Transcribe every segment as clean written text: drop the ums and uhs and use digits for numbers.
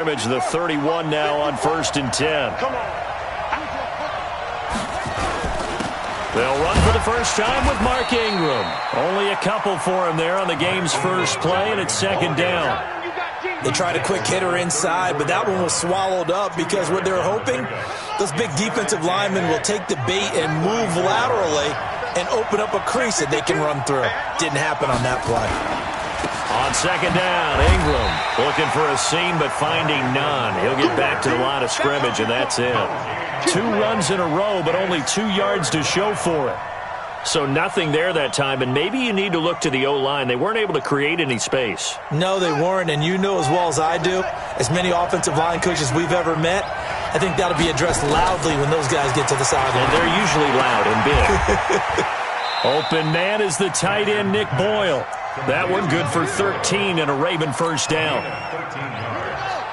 The 31 now on 1st and 10. They'll run for the first time with Mark Ingram. Only a couple for him there on the game's first play, and it's 2nd down. They tried a quick hitter inside, but that one was swallowed up because what they're hoping, those big defensive linemen will take the bait and move laterally and open up a crease that they can run through. Didn't happen on that play. On 2nd down, Ingram looking for a seam but finding none. He'll get back to the line of scrimmage, and that's it. 2 runs in a row, but only 2 yards to show for it. So nothing there that time, and maybe you need to look to the O-line. They weren't able to create any space. No, they weren't, and you know as well as I do, as many offensive line coaches we've ever met, I think that'll be addressed loudly when those guys get to the sideline. And they're usually loud and big. Open man is the tight end, Nick Boyle. That one good for 13 and a Raven first down.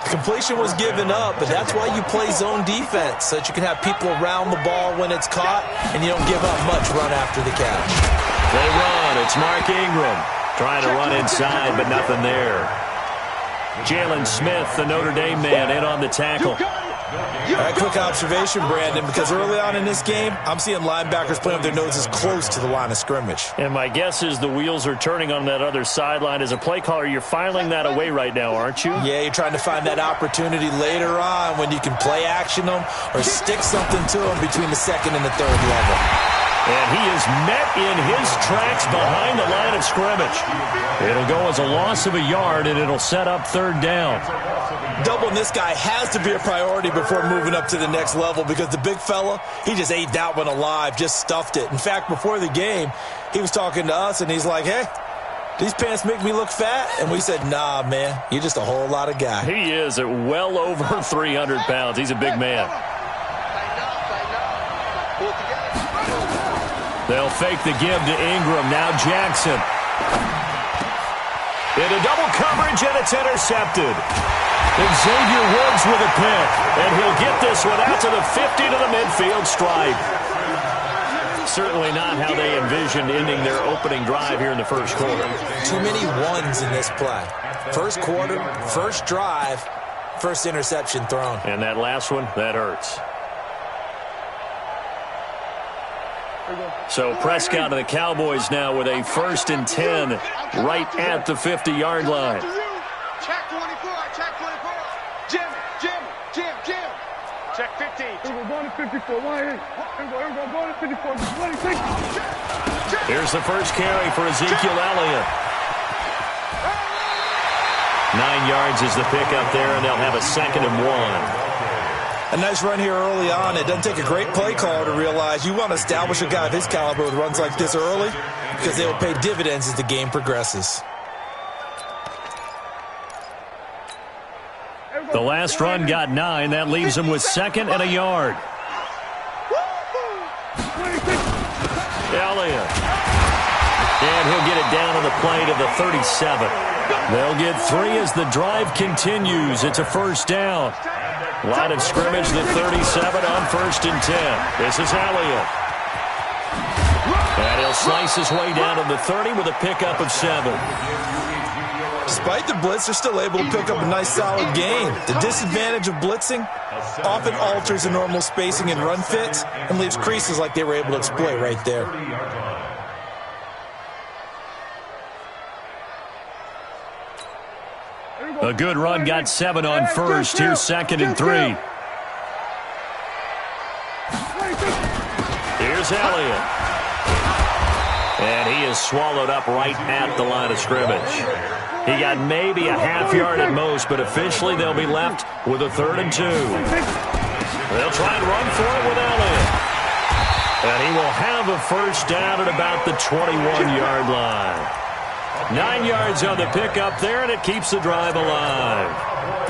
Completion was given up, but that's why you play zone defense, so that you can have people around the ball when it's caught, and you don't give up much run after the catch. They run. It's Mark Ingram trying to run inside, but nothing there. Jalen Smith, the Notre Dame man, in on the tackle. Quick observation, Brandon, because early on in this game, I'm seeing linebackers playing with their noses close to the line of scrimmage. And my guess is the wheels are turning on that other sideline. As a play caller, you're filing that away right now, aren't you? Yeah, you're trying to find that opportunity later on when you can play action them or stick something to them between the 2nd and the 3rd level. And he is met in his tracks behind the line of scrimmage. It'll go as a loss of a yard, and it'll set up 3rd down. Doubling this guy has to be a priority before moving up to the next level because the big fella, he just ate that one alive, just stuffed it. In fact, before the game, he was talking to us, and he's like, hey, these pants make me look fat? And we said, nah, man, you're just a whole lot of guy. He is at well over 300 pounds. He's a big man. They'll fake the give to Ingram. Now Jackson. Into double coverage, and it's intercepted. Xavier Woods with a pick, and he'll get this one out to the 50 to the midfield stripe. Certainly not how they envisioned ending their opening drive here in the first quarter. Too many ones in this play. First quarter, first drive, first interception thrown. And that last one, that hurts. So Prescott and the Cowboys now with a 1st and 10 right at the 50-yard line. Check 24, check 24. Jim. Check 15. We're going to 54. We're going to 54. 26. Here's the first carry for Ezekiel Elliott. 9 yards is the pickup there, and they'll have a 2nd and 1. A nice run here early on. It doesn't take a great play caller to realize you want to establish a guy of his caliber with runs like this early because they will pay dividends as the game progresses. The last run got 9. That leaves him with 2nd and a yard. Elliott. And he'll get it down to the play to the 37. They'll get 3 as the drive continues. It's a first down. Line of scrimmage, the 37 on 1st and 10. This is Elliott. And he'll slice his way down to the 30 with a pickup of 7. Despite the blitz, they're still able to pick up a nice solid gain. The disadvantage of blitzing often alters the normal spacing and run fits and leaves creases like they were able to exploit right there. A good run got 7 on 1st. Here's 2nd and 3. Here's Elliott. And he is swallowed up right at the line of scrimmage. He got maybe a half yard at most, but officially they'll be left with a 3rd and 2. They'll try and run for it with Elliott. And he will have a first down at about the 21-yard line. 9 yards on the pickup there, and it keeps the drive alive.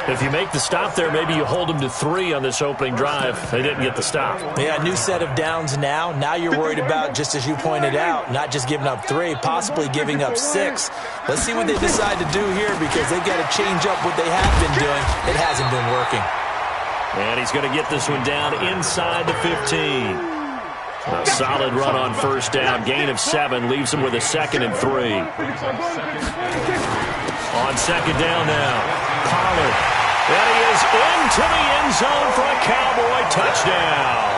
If you make the stop there, maybe you hold them to 3 on this opening drive. They didn't get the stop. Yeah, new set of downs now. Now you're worried about, just as you pointed out, not just giving up 3, possibly giving up 6. Let's see what they decide to do here because they've got to change up what they have been doing. It hasn't been working. And he's going to get this one down inside the 15. A solid run on first down. Gain of 7 leaves him with a 2nd and 3. On 2nd down now, Pollard And he is into the end zone for a Cowboy touchdown.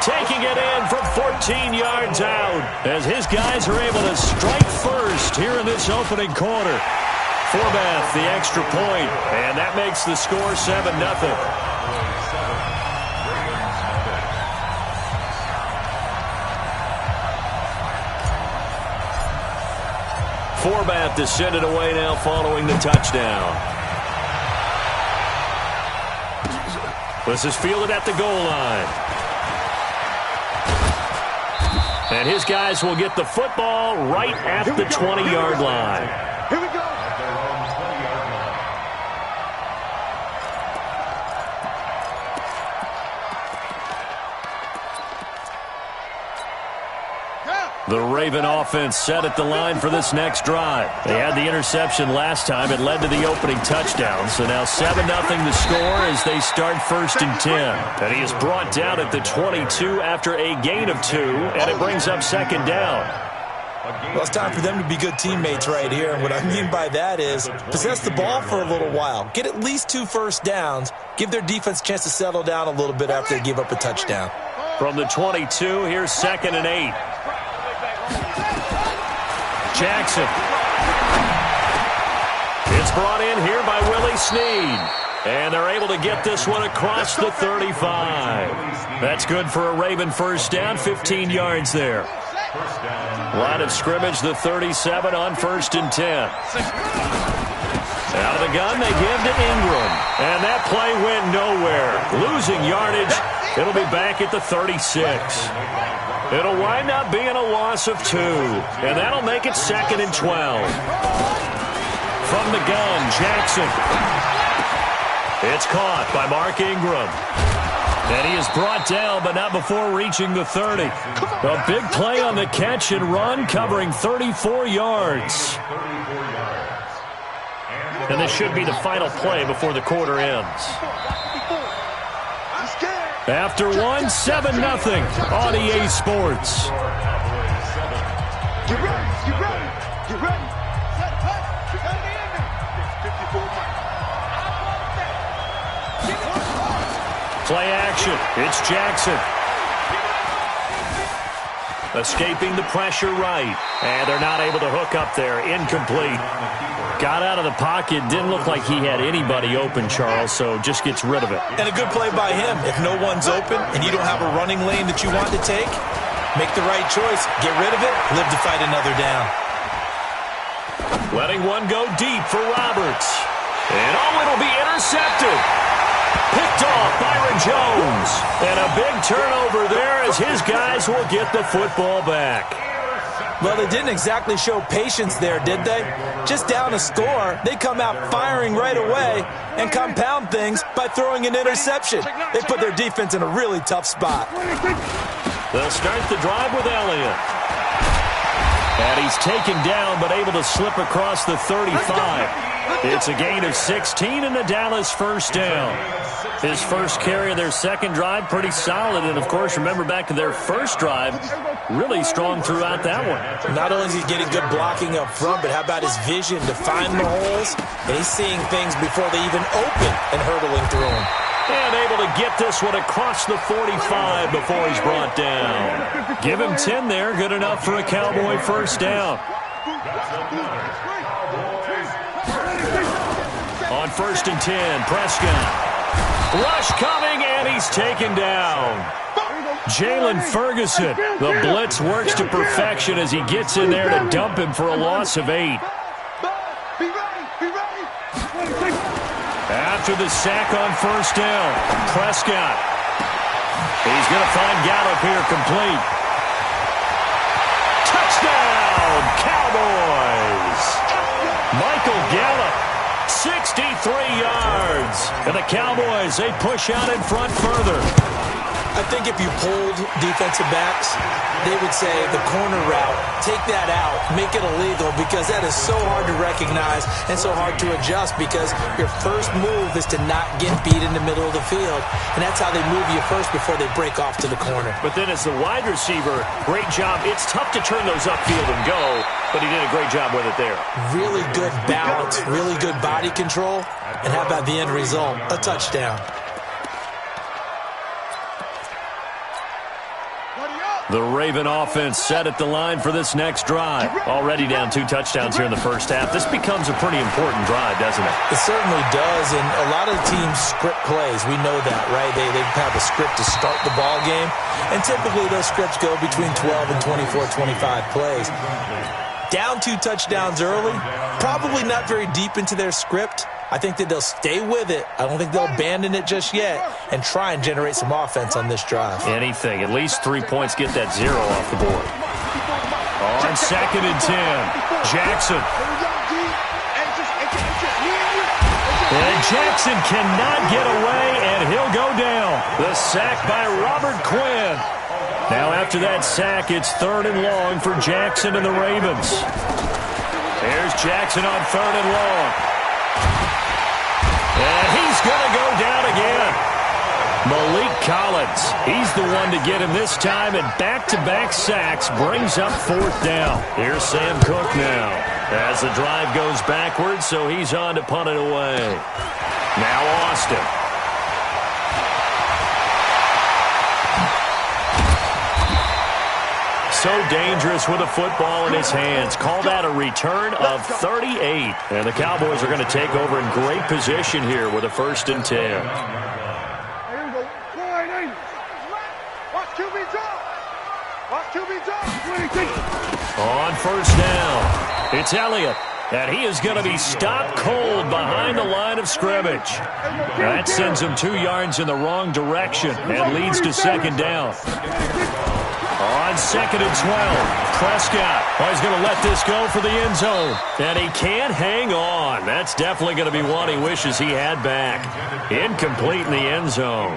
Taking it in from 14 yards out as his guys are able to strike first here in this opening quarter. Forbath, the extra point, and that makes the score 7-0. Forbath to send it away now following the touchdown. This is fielded at the goal line. And his guys will get the football right at the 20-yard line. Here we go. The Raven offense set at the line for this next drive. They had the interception last time. It led to the opening touchdown. So now 7-0 the score as they start 1st and 10. And he is brought down at the 22 after a gain of 2, and it brings up 2nd down. Well, it's time for them to be good teammates right here. And what I mean by that is possess the ball for a little while. Get at least 2 first downs. Give their defense a chance to settle down a little bit after they give up a touchdown. From the 22, here's 2nd and 8. Jackson. It's brought in here by Willie Snead. And they're able to get this one across the 35. That's good for a Raven first down, 15 yards there. Line of scrimmage, the 37 on 1st and 10. Out of the gun, they give to Ingram. And that play went nowhere. Losing yardage. It'll be back at the 36. It'll wind up being a loss of 2. And that'll make it 2nd and 12. From the gun, Jackson. It's caught by Mark Ingram. And he is brought down, but not before reaching the 30. A big play on the catch and run, covering 34 yards. And this should be the final play before the quarter ends. After 1, 7-0 on EA Sports. Get ready. Get ready. Get ready. Play action. It's Jackson. Escaping the pressure right. And they're not able to hook up there. Incomplete. Got out of the pocket. Didn't look like he had anybody open, Charles, so just gets rid of it. And a good play by him. If no one's open and you don't have a running lane that you want to take, make the right choice. Get rid of it. Live to fight another down. Letting one go deep for Roberts. And it'll be intercepted. Picked off Byron Jones. And a big turnover there as his guys will get the football back. Well, they didn't exactly show patience there, did they? Just down a score, they come out firing right away and compound things by throwing an interception. They put their defense in a really tough spot. They'll start the drive with Elliott. And he's taken down but able to slip across the 35. It's a gain of 16 and the Dallas first down. His first carry of their second drive, pretty solid. And, of course, remember back to their first drive, really strong throughout that one. Not only is he getting good blocking up front, but how about his vision to find the holes? And he's seeing things before they even open and hurtling through them. And able to get this one across the 45 before he's brought down. Give him 10 there, good enough for a Cowboy first down. On 1st and 10, Prescott. Rush coming, and he's taken down. Jalen Ferguson, the blitz works to perfection as he gets in there to dump him for a loss of 8. After the sack on first down, Prescott. He's going to find Gallup here complete. Touchdown, Cowboys! Michael Gallup, 63 yards. And the Cowboys, they push out in front further. I think if you pulled defensive backs, they would say the corner route, take that out, make it illegal, because that is so hard to recognize and so hard to adjust, because your first move is to not get beat in the middle of the field. And that's how they move you first before they break off to the corner. But then as the wide receiver, great job. It's tough to turn those upfield and go, but he did a great job with it there. Really good balance, really good body control. and how about the end result? A touchdown. The Raven offense set at the line for this next drive. Already down 2 touchdowns here in the first half. This becomes a pretty important drive, doesn't it? It certainly does, and a lot of the teams script plays. We know that, right? They have a script to start the ball game, and typically those scripts go between 12 and 24, 25 plays. Down 2 touchdowns early, probably not very deep into their script. I think that they'll stay with it. I don't think they'll abandon it just yet and try and generate some offense on this drive. Anything. At least 3 points, get that 0 off the board. On 2nd and 10, Jackson. And Jackson cannot get away, and he'll go down. The sack by Robert Quinn. Now after that sack, it's 3rd and long for Jackson and the Ravens. There's Jackson on 3rd and long. And he's going to go down again. Malik Collins, he's the one to get him this time, and back-to-back sacks brings up 4th down. Here's Sam Cook now as the drive goes backwards, so he's on to punt it away. Now Austin. So dangerous with a football in his hands. Call that a return of 38. And the Cowboys are going to take over in great position here with a 1st and 10. Here we go. Watch QB drop. Watch QB drop. On 1st down, it's Elliott. And he is going to be stopped cold behind the line of scrimmage. That sends him 2 yards in the wrong direction and leads to 2nd down. On 2nd and 12, Prescott. Oh, he's going to let this go for the end zone. And he can't hang on. That's definitely going to be one he wishes he had back. Incomplete in the end zone.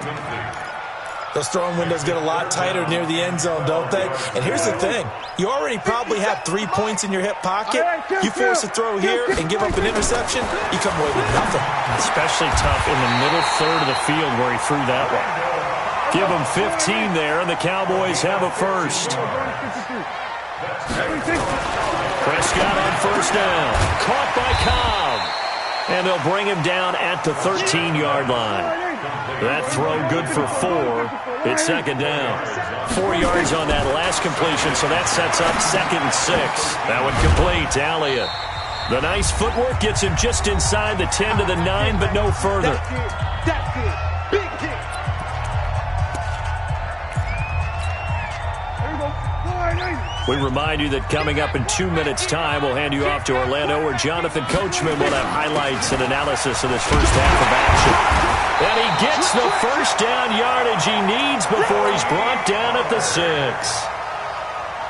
Those throwing windows get a lot tighter near the end zone, don't they? And here's the thing. You already probably have 3 points in your hip pocket. You force a throw here and give up an interception, you come away with nothing. Especially tough in the middle third of the field where he threw that one. Give him 15 there, and the Cowboys have a 1st. Prescott on 1st down. Caught by Cobb. And they'll bring him down at the 13-yard line. That throw good for 4. It's 2nd down. 4 yards on that last completion, so that sets up 2nd and 6. That one complete to Elliott. The nice footwork gets him just inside the 10 to the 9, but no further. That's it. Big hit. We remind you that coming up in 2 minutes' time, we'll hand you off to Orlando, where Jonathan Coachman will have highlights and analysis of this first half of action. And he gets the 1st down yardage he needs before he's brought down at the 6.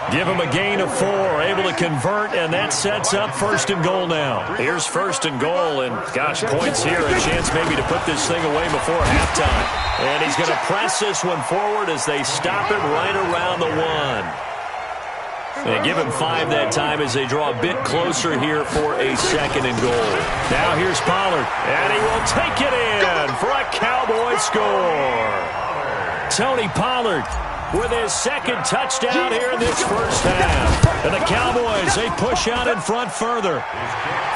Give him a gain of 4, able to convert, and that sets up 1st and goal now. Here's 1st and goal, and gosh, points here, a chance maybe to put this thing away before halftime. And he's going to press this one forward as they stop it right around the 1. They give him 5 that time as they draw a bit closer here for a 2nd and goal. Now here's Pollard, and he will take it in for a Cowboy score. Tony Pollard with his 2nd touchdown here in this first half. And the Cowboys, they push out in front further.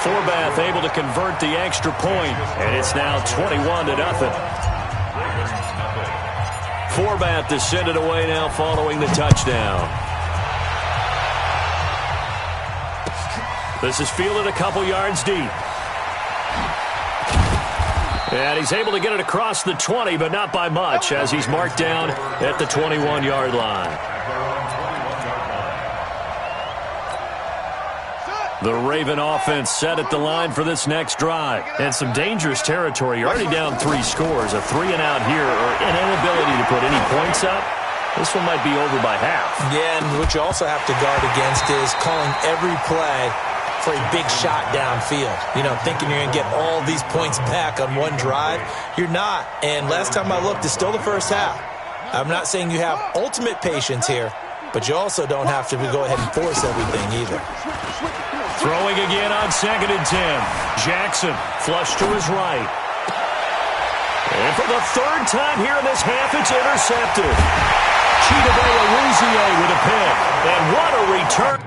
Forbath able to convert the extra point, and it's now 21-0. Forbath to send it away now following the touchdown. This is fielded a couple yards deep. And he's able to get it across the 20, but not by much, as he's marked down at the 21-yard line. The Raven offense set at the line for this next drive. And some dangerous territory. You're already down 3 scores. A 3-and-out here, or an inability to put any points up. This one might be over by half. Yeah, and what you also have to guard against is calling every play for a big shot downfield. You know, thinking you're going to get all these points back on one drive. You're not. And last time I looked, it's still the first half. I'm not saying you have ultimate patience here, but you also don't have to go ahead and force everything either. Throwing again on 2nd and 10. Jackson flush to his right. And for the 3rd time here in this half, it's intercepted. Chidobe Awuzie with a pick. And what a return.